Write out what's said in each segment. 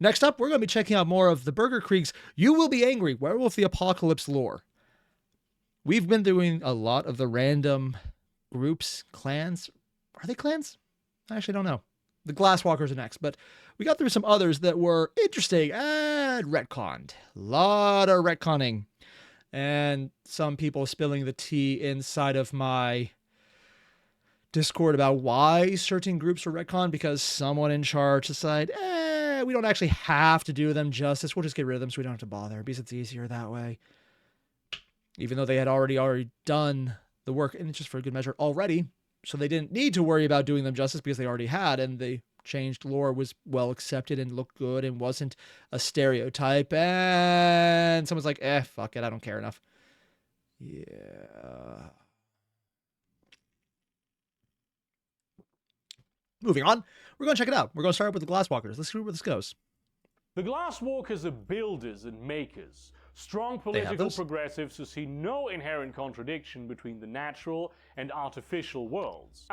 Next up, we're going to be checking out more of the Burgerkrieg's You Will Be Angry, Werewolf the Apocalypse lore. We've been doing a lot of the random groups, clans. Are they clans? I actually don't know. The Glasswalkers are next, but we got through some others that were interesting and retconned. A lot of retconning. And some people spilling the tea inside of my Discord about why certain groups are retconned, because someone in charge decided, we don't actually have to do them justice. We'll just get rid of them so we don't have to bother, because it's easier that way. Even though they had already done the work, and it's just for a good measure already, so they didn't need to worry about doing them justice because they already had, and the changed lore was well accepted and looked good and wasn't a stereotype. And someone's like, fuck it, I don't care enough. Yeah. Moving on, we're going to check it out. We're going to start with the Glasswalkers. Let's see where this goes. The Glasswalkers are builders and makers, strong political progressives who see no inherent contradiction between the natural and artificial worlds.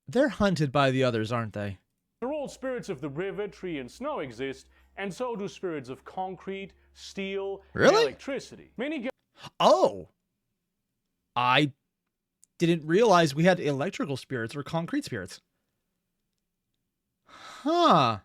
They're hunted by the others, aren't they? After all, spirits of the river, tree, and snow exist, and so do spirits of concrete, steel, and electricity. Oh! I didn't realize we had electrical spirits or concrete spirits. Huh.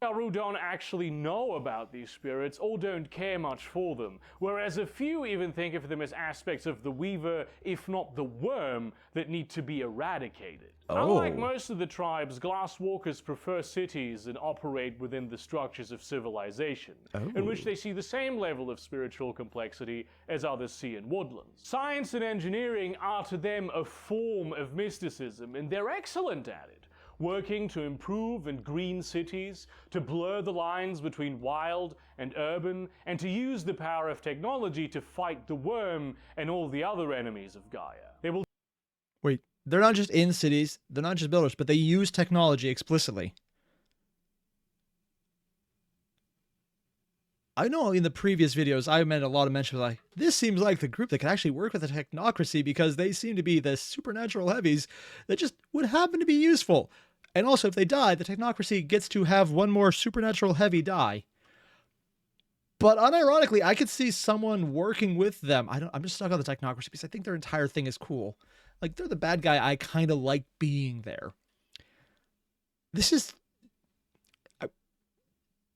Garou don't actually know about these spirits or don't care much for them, whereas a few even think of them as aspects of the Weaver, if not the worm, that need to be eradicated. Unlike most of the tribes, Glasswalkers prefer cities and operate within the structures of civilization, in which they see the same level of spiritual complexity as others see in woodlands. Science and engineering are to them a form of mysticism, and they're excellent at it, working to improve and green cities, to blur the lines between wild and urban, and to use the power of technology to fight the worm and all the other enemies of Gaia. They will... Wait, they're not just in cities, they're not just builders, but they use technology explicitly. I know in the previous videos, I made a lot of mentions like, this seems like the group that could actually work with the technocracy because they seem to be the supernatural heavies that just would happen to be useful. And also, if they die, the technocracy gets to have one more supernatural heavy die. But unironically, I could see someone working with them. I'm just stuck on the technocracy because I think their entire thing is cool. Like, they're the bad guy. I kind of like being there. This is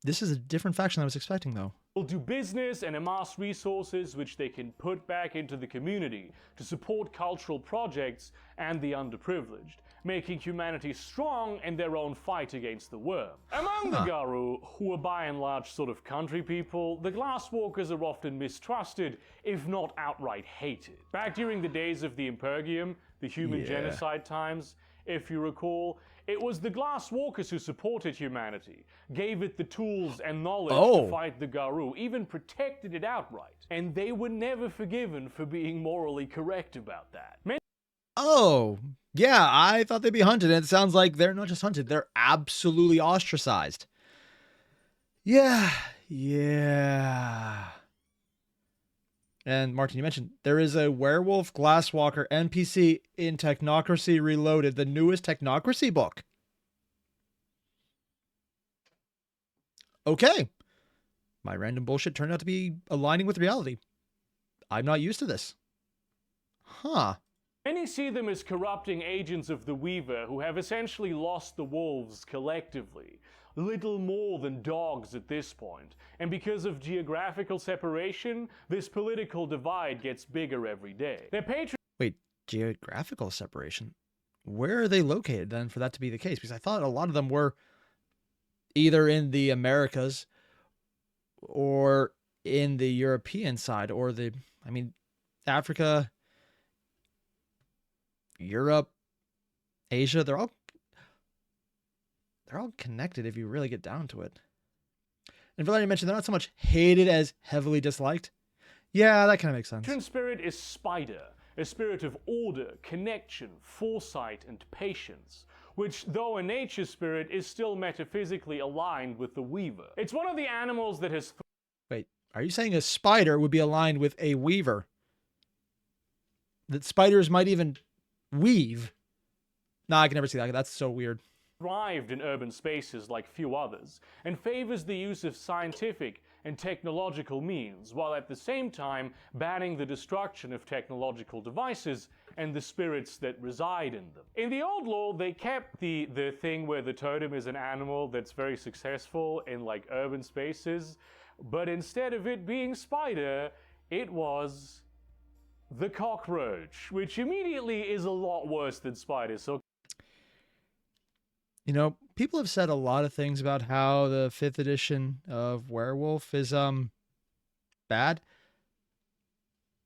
a different faction than I was expecting, though. Will do business and amass resources which they can put back into the community to support cultural projects and the underprivileged, making humanity strong in their own fight against the worm. Among the Garou, who are by and large sort of country people, the Glasswalkers are often mistrusted, if not outright hated. Back during the days of the Impergium, the human genocide times, if you recall, it was the Glasswalkers who supported humanity, gave it the tools and knowledge to fight the Garou, even protected it outright. And they were never forgiven for being morally correct about that. Yeah, I thought they'd be hunted, and it sounds like they're not just hunted, they're absolutely ostracized. Yeah. And Martin, you mentioned there is a Werewolf Glasswalker NPC in Technocracy Reloaded, the newest Technocracy book. Okay. My random bullshit turned out to be aligning with reality. I'm not used to this. Huh. Many see them as corrupting agents of the Weaver who have essentially lost the wolves collectively. Little more than dogs at this point, and because of geographical separation, this political divide gets bigger every day. Wait, geographical separation? Where are they located then for that to be the case? Because I thought a lot of them were either in the Americas or in the European side, or Africa, Europe, Asia, they're all connected if you really get down to it. And Valeria mentioned they're not so much hated as heavily disliked. Yeah, that kind of makes sense. Patron spirit is Spider, a spirit of order, connection, foresight, and patience, which, though a nature spirit, is still metaphysically aligned with the Weaver. It's one of the animals that has... Wait, are you saying a spider would be aligned with a weaver? That spiders might even weave? Nah, I can never see that. That's so weird. thrived in urban spaces like few others, and favors the use of scientific and technological means, while at the same time banning the destruction of technological devices and the spirits that reside in them. In the old lore, they kept the thing where the totem is an animal that's very successful in like urban spaces, but instead of it being spider, it was the cockroach, which immediately is a lot worse than spider. So, You know, people have said a lot of things about how the 5th edition of Werewolf is bad.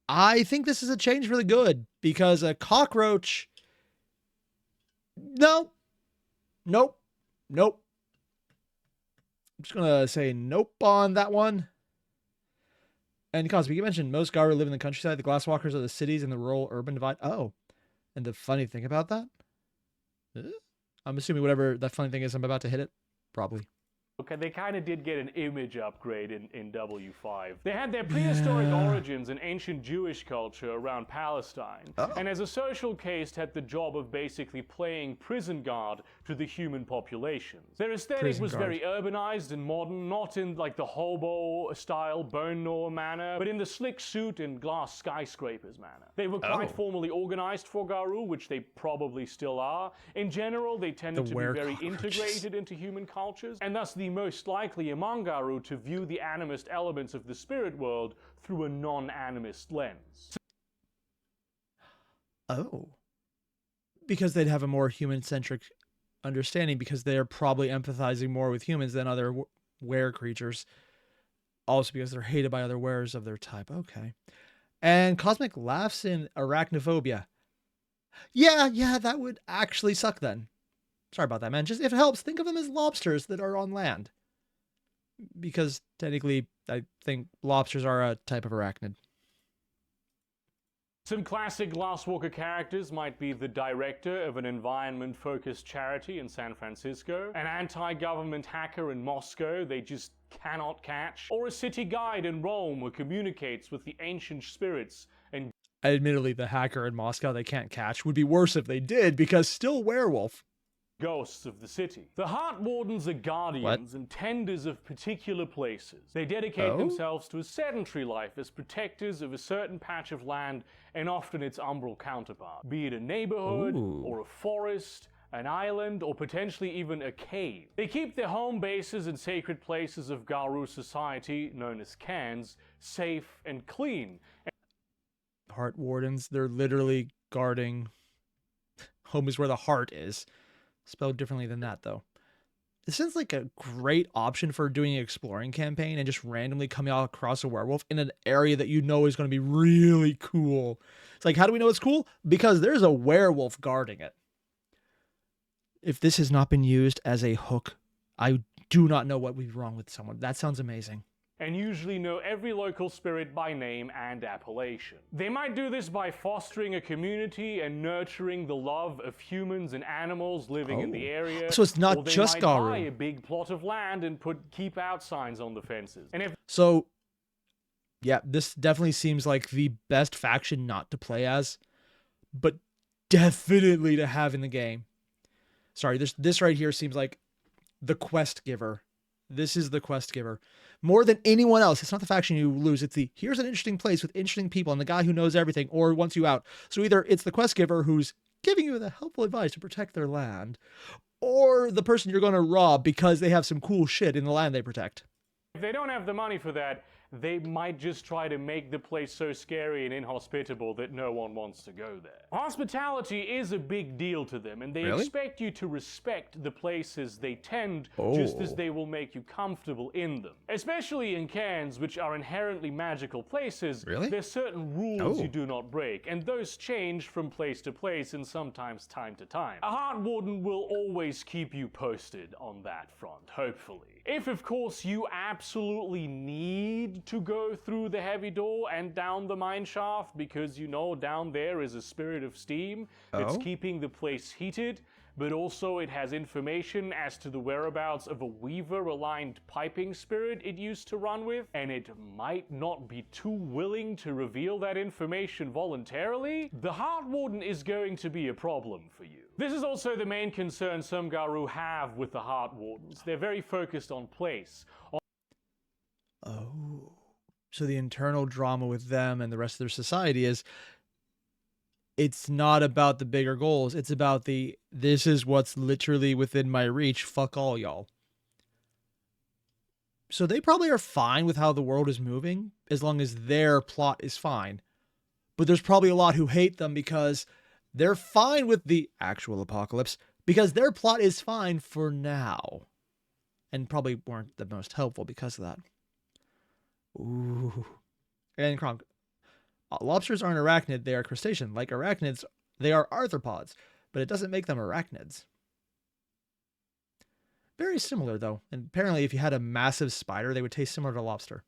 I think this is a change for the good, because a cockroach, no, nope, nope. I'm just gonna say nope on that one. And Cosby, you mentioned most Garu live in the countryside, the glasswalkers are the cities, and the rural-urban divide. Oh, and the funny thing about that? I'm assuming whatever that funny thing is, I'm about to hit it. Probably. okay, they kind of did get an image upgrade in W5. They had their prehistoric origins in ancient Jewish culture around Palestine, and as a social caste had the job of basically playing prison guard to the human populations. Their aesthetic was very urbanized and modern, not in like the hobo-style bone gnawer manner, but in the slick suit and glass skyscrapers manner. They were quite formally organized for Garu, which they probably still are. In general, they tended to be very integrated into human cultures, and thus the most likely among Garu to view the animist elements of the spirit world through a non-animist lens. Oh. Because they'd have a more human-centric understanding, because they're probably empathizing more with humans than other were creatures. Also because they're hated by other wares of their type. Okay. And Cosmic laughs in arachnophobia. Yeah, that would actually suck then. Sorry about that, man. Just if it helps, think of them as lobsters that are on land. Because technically, I think lobsters are a type of arachnid. Some classic Glasswalker characters might be the director of an environment-focused charity in San Francisco, an anti-government hacker in Moscow they just cannot catch, or a city guide in Rome who communicates with the ancient spirits and admittedly, the hacker in Moscow they can't catch would be worse if they did, because still werewolf. Ghosts of the city. The Heart Wardens are guardians and tenders of particular places. They dedicate themselves to a sedentary life as protectors of a certain patch of land and often its umbral counterpart, be it a neighborhood or a forest, an island, or potentially even a cave. They keep their home bases and sacred places of Garu society, known as cans, safe and clean. Heart Wardens, they're literally guarding. Home is where the heart is. Spelled differently than that, though. This sounds like a great option for doing an exploring campaign and just randomly coming out across a werewolf in an area that you know is going to be really cool. It's like, how do we know it's cool? Because there's a werewolf guarding it. If this has not been used as a hook, I do not know what would be wrong with someone. That sounds amazing. And usually know every local spirit by name and appellation. They might do this by fostering a community and nurturing the love of humans and animals living in the area. So it's not or they just might Garu. buy a big plot of land and put keep out signs on the fences. And if So, yeah, this definitely seems like the best faction not to play as, but definitely to have in the game. Sorry, this right here seems like the quest giver. This is the quest giver. More than anyone else. It's not the faction you lose. It's the, here's an interesting place with interesting people and the guy who knows everything or wants you out. So either it's the quest giver who's giving you the helpful advice to protect their land, or the person you're going to rob because they have some cool shit in the land they protect. If they don't have the money for that, they might just try to make the place so scary and inhospitable that no one wants to go there. Hospitality is a big deal to them, and they expect you to respect the places they tend just as they will make you comfortable in them. Especially in cans, which are inherently magical places, there's certain rules you do not break, and those change from place to place and sometimes time to time. A Heart Warden will always keep you posted on that front, hopefully. If, of course, you absolutely need to go through the heavy door and down the mine shaft because you know down there is a spirit of steam that's keeping the place heated, but also it has information as to the whereabouts of a weaver-aligned piping spirit it used to run with, and it might not be too willing to reveal that information voluntarily, the Heart Warden is going to be a problem for you. This is also the main concern some Garou have with the Heart Wardens. They're very focused on place. Oh. So the internal drama with them and the rest of their society is it's not about the bigger goals. It's about this is what's literally within my reach. Fuck all y'all. So they probably are fine with how the world is moving as long as their plot is fine. But there's probably a lot who hate them because they're fine with the actual apocalypse because their plot is fine for now. And probably weren't the most helpful because of that. Ooh. And Kronk, lobsters aren't arachnid, they are crustacean. Like arachnids, they are arthropods, but it doesn't make them arachnids. Very similar, though. And apparently, if you had a massive spider, they would taste similar to lobster.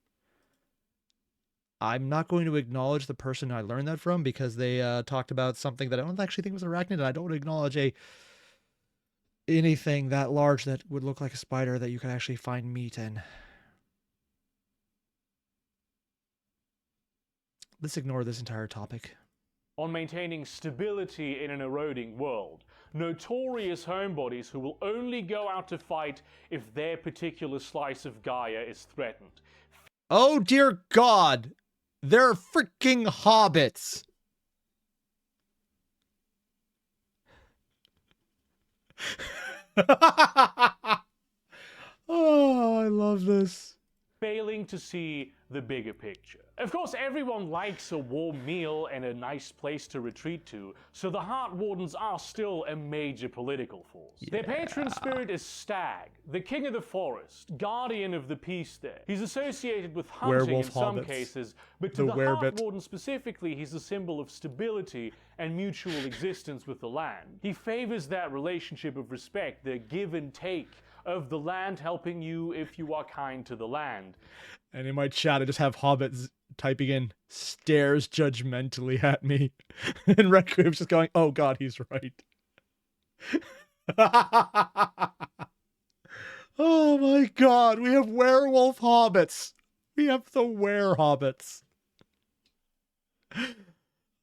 I'm not going to acknowledge the person I learned that from because they talked about something that I don't actually think was arachnid, and I don't acknowledge anything that large that would look like a spider that you could actually find meat in. Let's ignore this entire topic. On maintaining stability in an eroding world. Notorious homebodies who will only go out to fight if their particular slice of Gaia is threatened. Oh dear God! They're freaking hobbits! Oh, I love this. Failing to see the bigger picture. Of course, everyone likes a warm meal and a nice place to retreat to, so the Heart Wardens are still a major political force. Yeah. Their patron spirit is Stag, the king of the forest, guardian of the peace there. He's associated with hunting Werewolf in some hobbits. Cases, but to the Heart Warden specifically, he's a symbol of stability and mutual existence with the land. He favors that relationship of respect, the give and take of the land helping you if you are kind to the land. And in my chat, I just have hobbits typing in stares judgmentally at me. And Requiem's just going, oh God, he's right. Oh my God, we have werewolf hobbits. We have the were-hobbits.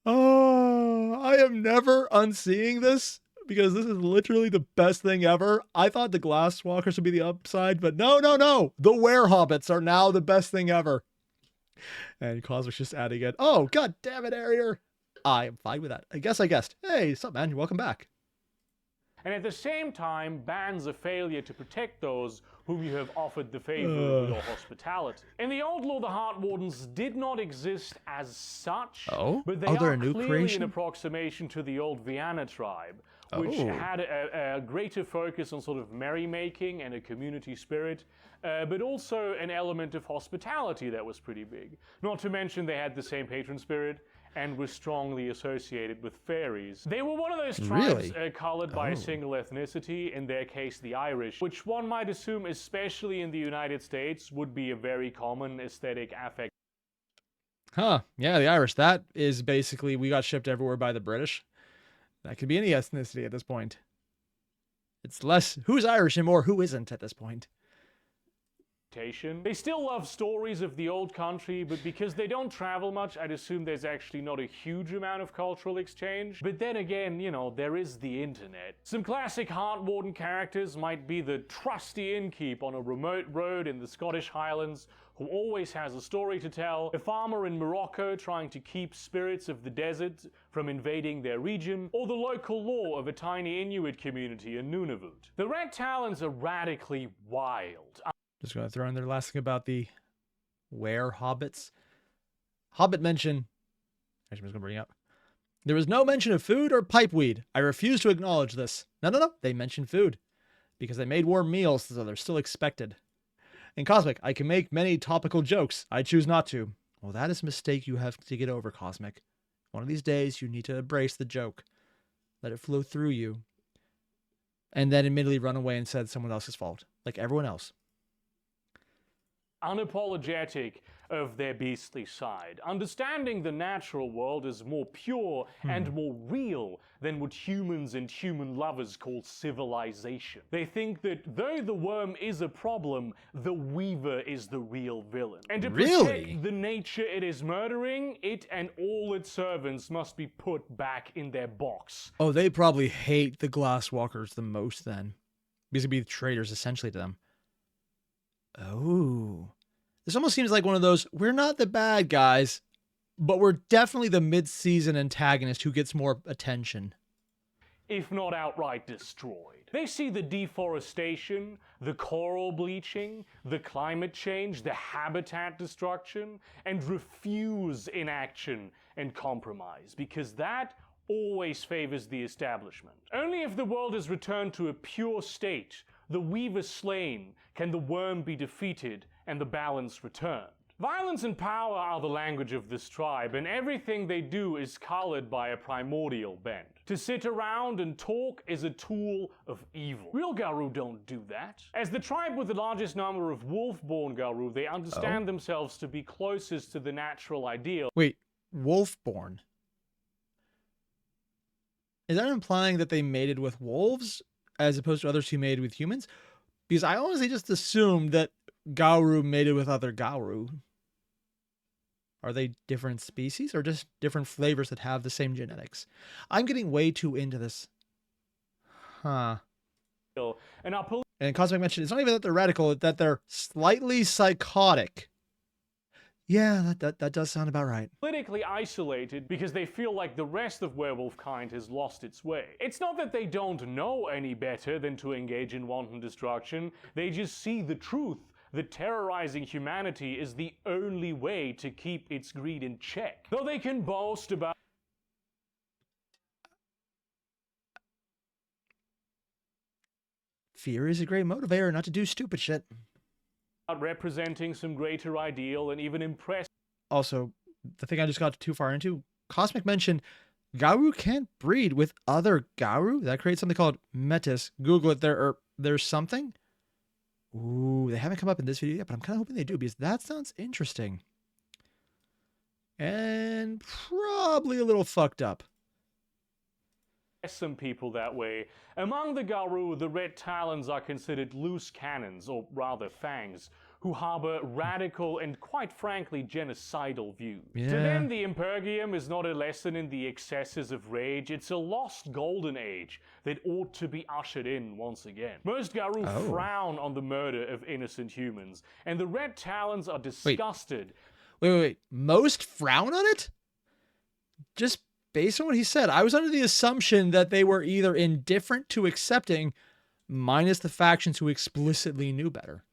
Oh, I am never unseeing this. Because this is literally the best thing ever. I thought the Glasswalkers would be the upside, but no. The Were-Hobbits are now the best thing ever. And Cosmic's just adding it. Oh, God damn it, Airier. I am fine with that. I guessed. Hey, what's up, man? You're welcome back. And at the same time, bans a failure to protect those whom you have offered the favor of your hospitality. In the old lore, the Heart Wardens did not exist as such, but they are clearly an approximation to the old Viana tribe, which had a greater focus on sort of merrymaking and a community spirit, but also an element of hospitality that was pretty big. Not to mention they had the same patron spirit and were strongly associated with fairies. They were one of those tribes colored by a single ethnicity, in their case the Irish, which one might assume, especially in the United States, would be a very common aesthetic affect. Huh, yeah, the Irish. That is basically, we got shipped everywhere by the British. That could be any ethnicity at this point. It's less who's Irish and more who isn't at this point. They still love stories of the old country, but because they don't travel much, I'd assume there's actually not a huge amount of cultural exchange. But then again, you know, there is the internet. Some classic Heart Warden characters might be the trusty innkeep on a remote road in the Scottish Highlands, who always has a story to tell, a farmer in Morocco trying to keep spirits of the desert from invading their region, or the local law of a tiny Inuit community in Nunavut. The Red Talons are radically wild. Just going to throw in their last thing about the were-hobbits. Hobbit mention, actually I'm just going to bring up. There was no mention of food or pipeweed. I refuse to acknowledge this. No. They mentioned food. Because they made warm meals, so they're still expected. And Cosmic, I can make many topical jokes. I choose not to. Well, that is a mistake you have to get over, Cosmic. One of these days, you need to embrace the joke. Let it flow through you. And then admittedly run away and say it's someone else's fault. Like everyone else. unapologetic of their beastly side, understanding the natural world as more pure and more real than what humans and human lovers call civilization. They think that though the worm is a problem, the weaver is the real villain. And to protect the nature it is murdering, it and all its servants must be put back in their box. Oh, they probably hate the Glasswalkers the most then. Because it'd be traitors essentially to them. Oh. This almost seems like one of those, we're not the bad guys, but we're definitely the mid-season antagonist who gets more attention. If not outright destroyed. They see the deforestation, the coral bleaching, the climate change, the habitat destruction, and refuse inaction and compromise, because that always favors the establishment. Only if the world is returned to a pure state, the weaver slain, can the worm be defeated and the balance returned. Violence and power are the language of this tribe, and everything they do is colored by a primordial bent. To sit around and talk is a tool of evil. Real Garou don't do that. As the tribe with the largest number of wolf-born Garou, they understand themselves to be closest to the natural ideal. Wait, wolf-born? Is that implying that they mated with wolves as opposed to others who mated with humans? Because I honestly just assumed that Garou mated with other Garou. Are they different species or just different flavors that have the same genetics? I'm getting way too into this. Huh. And Cosmic mentioned it's not even that they're radical, it's that they're slightly psychotic. Yeah, that does sound about right. Politically isolated because they feel like the rest of werewolf kind has lost its way. It's not that they don't know any better than to engage in wanton destruction, they just see the truth that terrorizing humanity is the only way to keep its greed in check. Though they can boast about fear is a great motivator not to do stupid shit. representing some greater ideal and even impress. Also, the thing I just got too far into, Cosmic mentioned Garou can't breed with other Garou. That creates something called metis. Google it. There's something. Ooh, they haven't come up in this video yet, but I'm kind of hoping they do because that sounds interesting. And probably a little fucked up. Some people that way. Among the Garou, the red talons are considered loose cannons, or rather fangs, who harbor radical and, quite frankly, genocidal views. Yeah. To them, the Impergium is not a lesson in the excesses of rage, it's a lost golden age that ought to be ushered in once again. Most Garou frown on the murder of innocent humans, and the red talons are disgusted. Wait. Most frown on it? Just based on what he said, I was under the assumption that they were either indifferent to accepting, minus the factions who explicitly knew better.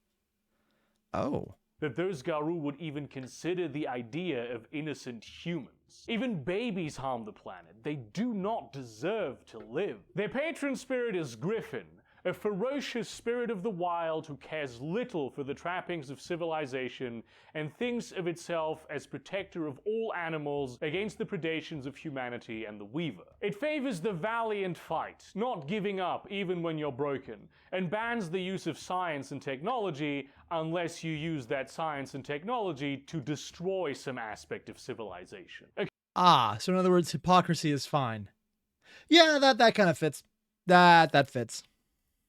Oh. That those Garou would even consider the idea of innocent humans. Even babies harm the planet. They do not deserve to live. Their patron spirit is Griffin, a ferocious spirit of the wild who cares little for the trappings of civilization and thinks of itself as protector of all animals against the predations of humanity and the weaver. It favors the valiant fight, not giving up even when you're broken, and bans the use of science and technology unless you use that science and technology to destroy some aspect of civilization. So in other words, hypocrisy is fine. Yeah, that kind of fits. That fits.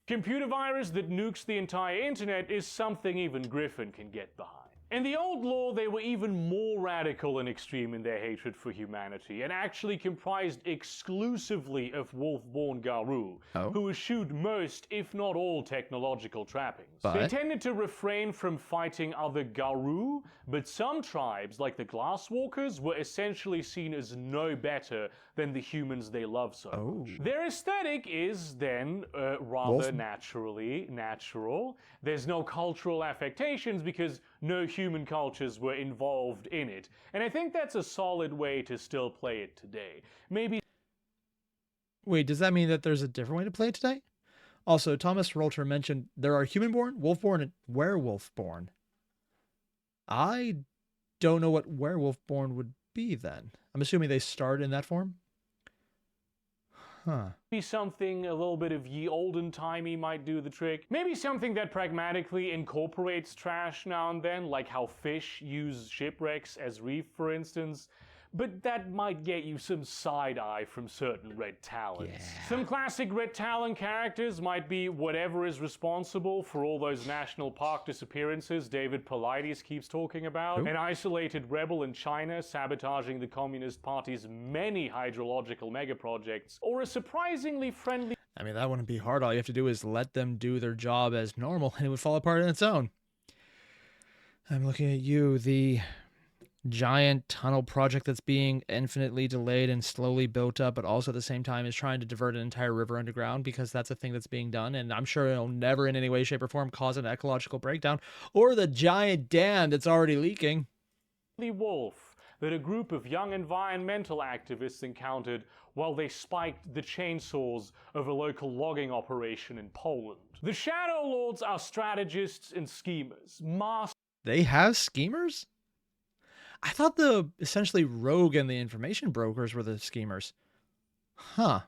Computer virus that nukes the entire internet is something even Griffin can get behind. In the old lore, they were even more radical and extreme in their hatred for humanity, and actually comprised exclusively of wolf-born Garou, who eschewed most, if not all, technological trappings. They tended to refrain from fighting other Garou, but some tribes, like the Glasswalkers, were essentially seen as no better than the humans they love so much. Their aesthetic is then rather naturally natural. There's no cultural affectations because no human cultures were involved in it. And I think that's a solid way to still play it today. Maybe. Wait, does that mean that there's a different way to play it today? Also, Thomas Rolter mentioned there are human-born, wolf-born, and werewolf-born. I don't know what werewolf-born would be then. I'm assuming they start in that form? Huh. Maybe something a little bit of ye olden timey might do the trick. Maybe something that pragmatically incorporates trash now and then, like how fish use shipwrecks as reef, for instance. But that might get you some side-eye from certain Red Talons. Yeah. Some classic Red Talon characters might be whatever is responsible for all those national park disappearances David Paulides keeps talking about. Who? An isolated rebel in China sabotaging the Communist Party's many hydrological megaprojects. Or a surprisingly friendly... I mean, that wouldn't be hard. All you have to do is let them do their job as normal, and it would fall apart on its own. I'm looking at you, the giant tunnel project that's being infinitely delayed and slowly built up, but also at the same time is trying to divert an entire river underground because that's a thing that's being done, and I'm sure it'll never in any way, shape, or form cause an ecological breakdown, or the giant dam that's already leaking. Wolf that a group of young environmental activists encountered while they spiked the chainsaws of a local logging operation in Poland. The Shadow Lords are strategists and schemers, They have schemers? I thought the essentially rogue and the information brokers were the schemers. Huh.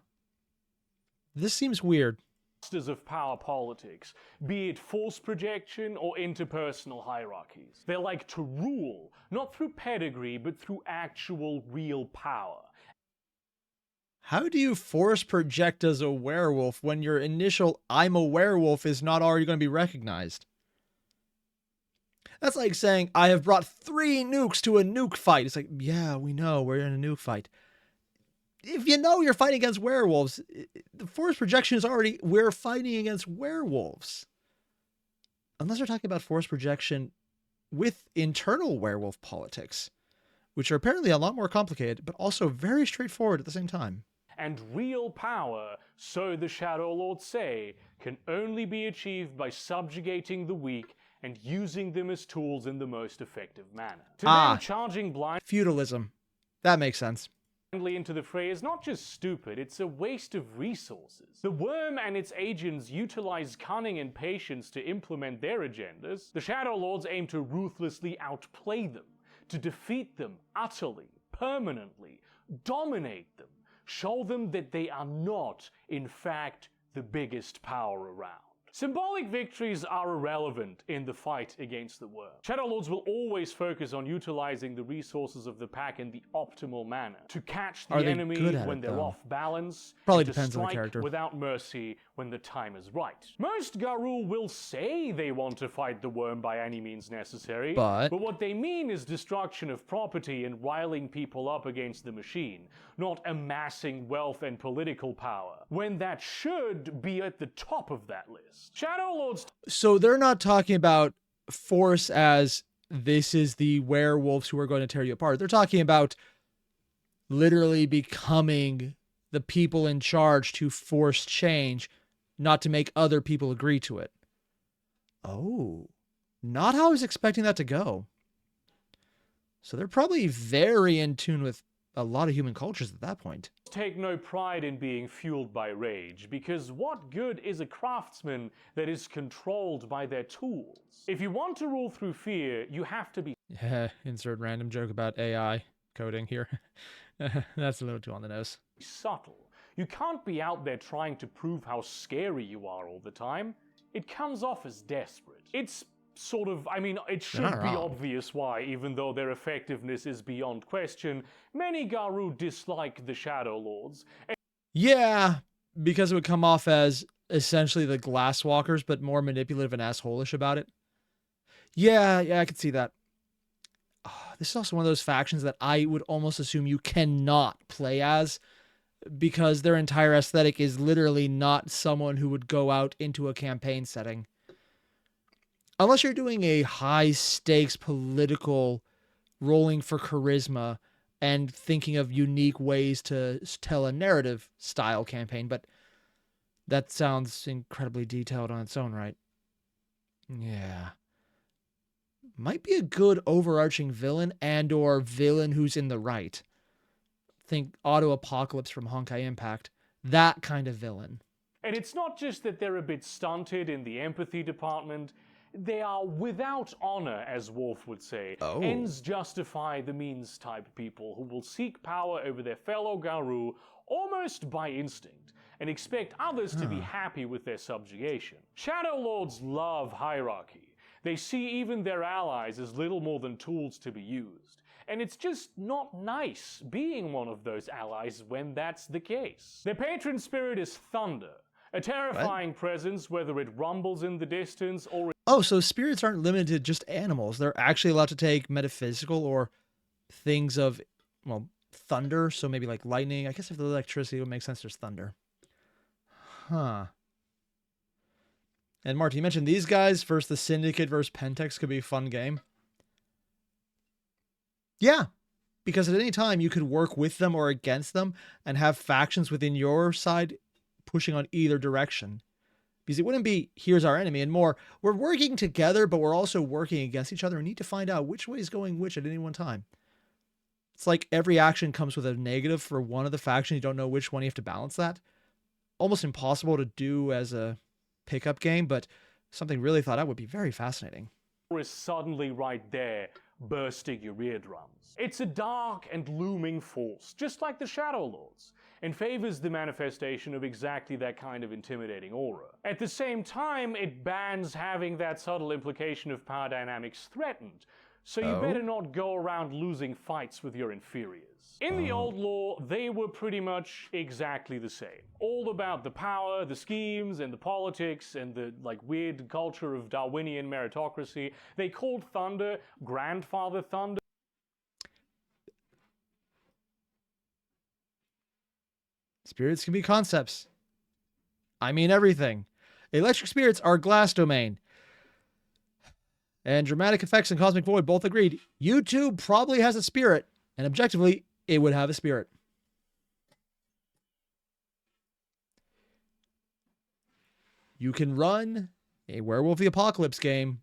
This seems weird. masters of power politics, be it force projection or interpersonal hierarchies. They like to rule, not through pedigree, but through actual real power. How do you force project as a werewolf when your initial "I'm a werewolf" is not already going to be recognized? That's like saying, I have brought 3 nukes to a nuke fight. It's like, yeah, we know we're in a nuke fight. If you know you're fighting against werewolves, the force projection is already, we're fighting against werewolves. Unless we're talking about force projection with internal werewolf politics, which are apparently a lot more complicated, but also very straightforward at the same time. And real power, so the Shadow Lords say, can only be achieved by subjugating the weak and using them as tools in the most effective manner. To them, charging feudalism. That makes sense. blindly into the fray is not just stupid, it's a waste of resources. The worm and its agents utilize cunning and patience to implement their agendas. The Shadow Lords aim to ruthlessly outplay them, to defeat them utterly, permanently, dominate them, show them that they are not, in fact, the biggest power around. Symbolic victories are irrelevant in the fight against the worm. Shadow Lords will always focus on utilizing the resources of the pack in the optimal manner, to catch the enemy when they're off balance, Probably and to depends on the strike character. without mercy when the time is right. Most Garou will say they want to fight the worm by any means necessary, But what they mean is destruction of property and riling people up against the machine, not amassing wealth and political power, when that should be at the top of that list. Shadow Lords... So they're not talking about force as this is the werewolves who are going to tear you apart. They're talking about literally becoming the people in charge to force change, not to make other people agree to it. Oh, not how I was expecting that to go. So they're probably very in tune with a lot of human cultures at that point. take no pride in being fueled by rage, because what good is a craftsman that is controlled by their tools? If you want to rule through fear, you have to be Insert random joke about AI coding here. That's a little too on the nose. subtle. You can't be out there trying to prove how scary you are all the time. It comes off as desperate. It's sort of, I mean, it should be obvious why, even though their effectiveness is beyond question, many Garou dislike the Shadow Lords. Yeah, because it would come off as essentially the Glasswalkers, but more manipulative and asshole-ish about it. Yeah, I could see that. This is also one of those factions that I would almost assume you cannot play as, because their entire aesthetic is literally not someone who would go out into a campaign setting. Unless you're doing a high-stakes political rolling for charisma and thinking of unique ways to tell a narrative-style campaign, but that sounds incredibly detailed on its own right. Yeah. Might be a good overarching villain and or villain who's in the right. Think Auto Apocalypse from Honkai Impact. That kind of villain. And it's not just that they're a bit stunted in the empathy department. They are without honor, as Wolf would say. Ends justify the means type people who will seek power over their fellow Garou, almost by instinct, and expect others to be happy with their subjugation. Shadow Lords love hierarchy. They see even their allies as little more than tools to be used. And it's just not nice being one of those allies when that's the case. Their patron spirit is thunder, a terrifying presence, whether it rumbles in the distance or... Oh, so spirits aren't limited to just animals. They're actually allowed to take metaphysical or things of, well, thunder. So maybe like lightning. I guess if the electricity would make sense, there's thunder. Huh. And Marty, you mentioned these guys versus the Syndicate versus Pentex could be a fun game. Yeah, because at any time you could work with them or against them and have factions within your side pushing on either direction. Because it wouldn't be, here's our enemy, and more, we're working together, but we're also working against each other and need to find out which way is going which at any one time. It's like every action comes with a negative for one of the factions. You don't know which one, you have to balance that. Almost impossible to do as a pickup game, but something really thought out would be very fascinating. Is suddenly right there, bursting your eardrums. It's a dark and looming force, just like the Shadow Lords, and favors the manifestation of exactly that kind of intimidating aura. At the same time, it bans having that subtle implication of power dynamics threatened, so you better not go around losing fights with your inferiors. In the old lore, they were pretty much exactly the same. All about the power, the schemes, and the politics, and the weird culture of Darwinian meritocracy. They called Thunder Grandfather Thunder. Spirits can be concepts. I mean everything. Electric spirits are glass domain. And dramatic effects and cosmic void both agreed. YouTube probably has a spirit, and objectively, it would have a spirit. You can run a Werewolf the Apocalypse game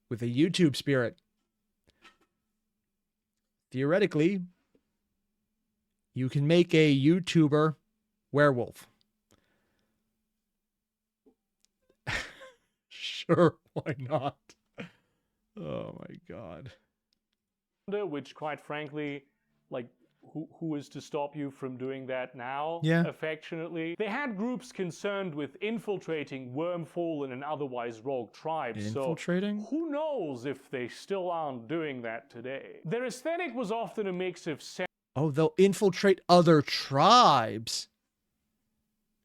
with a YouTube spirit. Theoretically, you can make a YouTuber werewolf. Sure, why not? Oh my God. Which, quite frankly, who is to stop you from doing that now? Yeah. Affectionately. They had groups concerned with infiltrating Wormfall and otherwise rogue tribes. Infiltrating? So who knows if they still aren't doing that today? Their aesthetic was often a mix of... Oh, they'll infiltrate other tribes.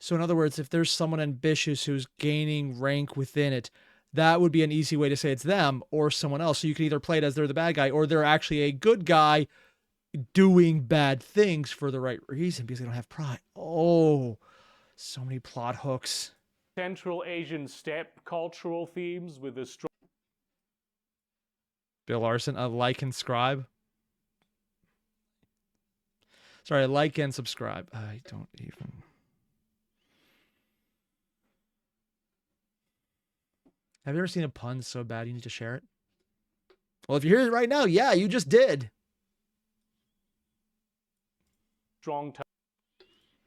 So in other words, if there's someone ambitious who's gaining rank within it, that would be an easy way to say it's them or someone else. So you can either play it as they're the bad guy or they're actually a good guy doing bad things for the right reason because they don't have pride. Oh, so many plot hooks. Central Asian steppe cultural themes with a strong... Bill Larson, a like and subscribe. Sorry, like and subscribe. I don't even... Have you ever seen a pun so bad you need to share it? Well, if you're hearing it right now, yeah, you just did. Strong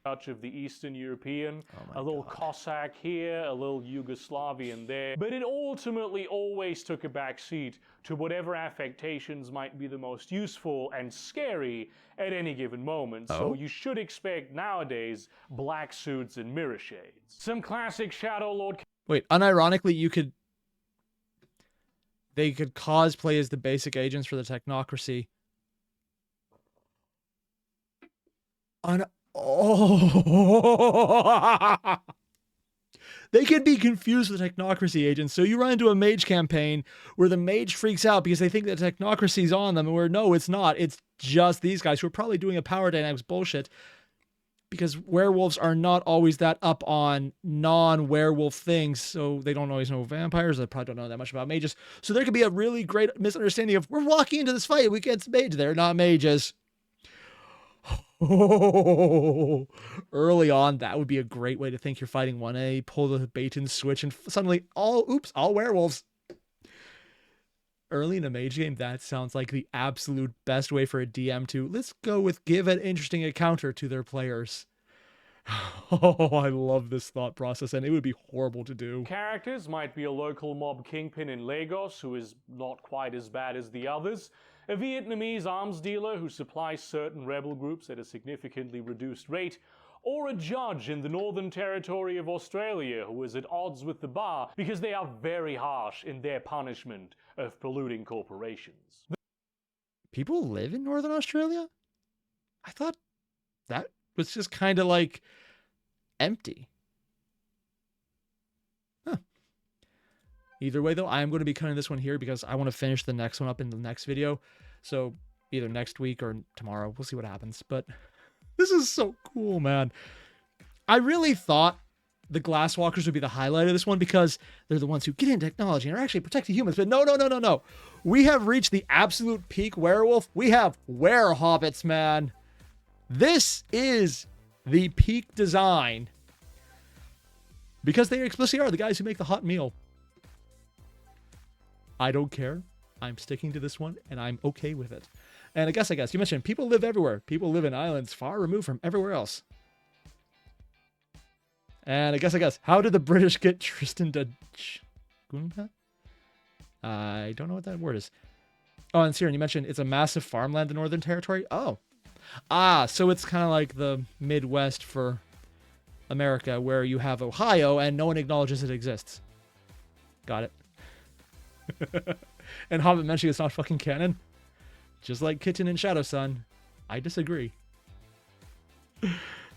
touch of the Eastern European, Oh a little God. Cossack here, a little Yugoslavian there. But it ultimately always took a back seat to whatever affectations might be the most useful and scary at any given moment. So you should expect nowadays black suits and mirror shades. Some classic Shadow Lord... Wait, unironically, they could cosplay as the basic agents for the technocracy. They could be confused with technocracy agents. So you run into a mage campaign where the mage freaks out because they think that technocracy's on them, and where no, it's not. It's just these guys who are probably doing a power dynamics bullshit. Because werewolves are not always that up on non-werewolf things, so they don't always know vampires. They probably don't know that much about mages. So there could be a really great misunderstanding of, we're walking into this fight against mages. They're not mages. Oh, early on, that would be a great way to think you're fighting 1A, pull the bait and switch, and suddenly, all werewolves. Early in a mage game, that sounds like the absolute best way for a DM to, let's go with give an interesting encounter to their players. Oh, I love this thought process, and it would be horrible to do. Characters might be a local mob kingpin in Lagos who is not quite as bad as the others, a Vietnamese arms dealer who supplies certain rebel groups at a significantly reduced rate, or a judge in the Northern Territory of Australia who is at odds with the bar because they are very harsh in their punishment of polluting corporations. People live in Northern Australia? I thought that was just kind of like empty. Huh. Either way, though, I am going to be cutting this one here because I want to finish the next one up in the next video. So either next week or tomorrow. We'll see what happens. But this is so cool, man. I really thought the Glasswalkers would be the highlight of this one because they're the ones who get into technology and are actually protecting humans. But no. We have reached the absolute peak werewolf. We have werehobbits, man. This is the peak design because they explicitly are the guys who make the hot meal. I don't care. I'm sticking to this one and I'm okay with it. And I guess you mentioned people live everywhere. People live in islands far removed from everywhere else. And I guess, how did the British get Tristan da Cunha? I don't know what that word is. Oh, and Siren, you mentioned it's a massive farmland, the Northern Territory. Oh. So it's kind of like the Midwest for America, where you have Ohio and no one acknowledges it exists. Got it. And Hobbit mentioning it's not fucking canon. Just like Kitten and Shadow Sun. I disagree.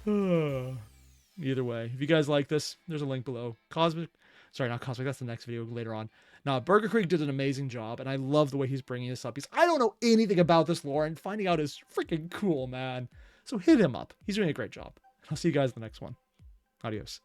Either way, if you guys like this, there's a link below. Not Cosmic, that's the next video later on. Now, Burgerkrieg did an amazing job, and I love the way he's bringing this up. I don't know anything about this lore, and finding out is freaking cool, man. So hit him up. He's doing a great job. I'll see you guys in the next one. Adios.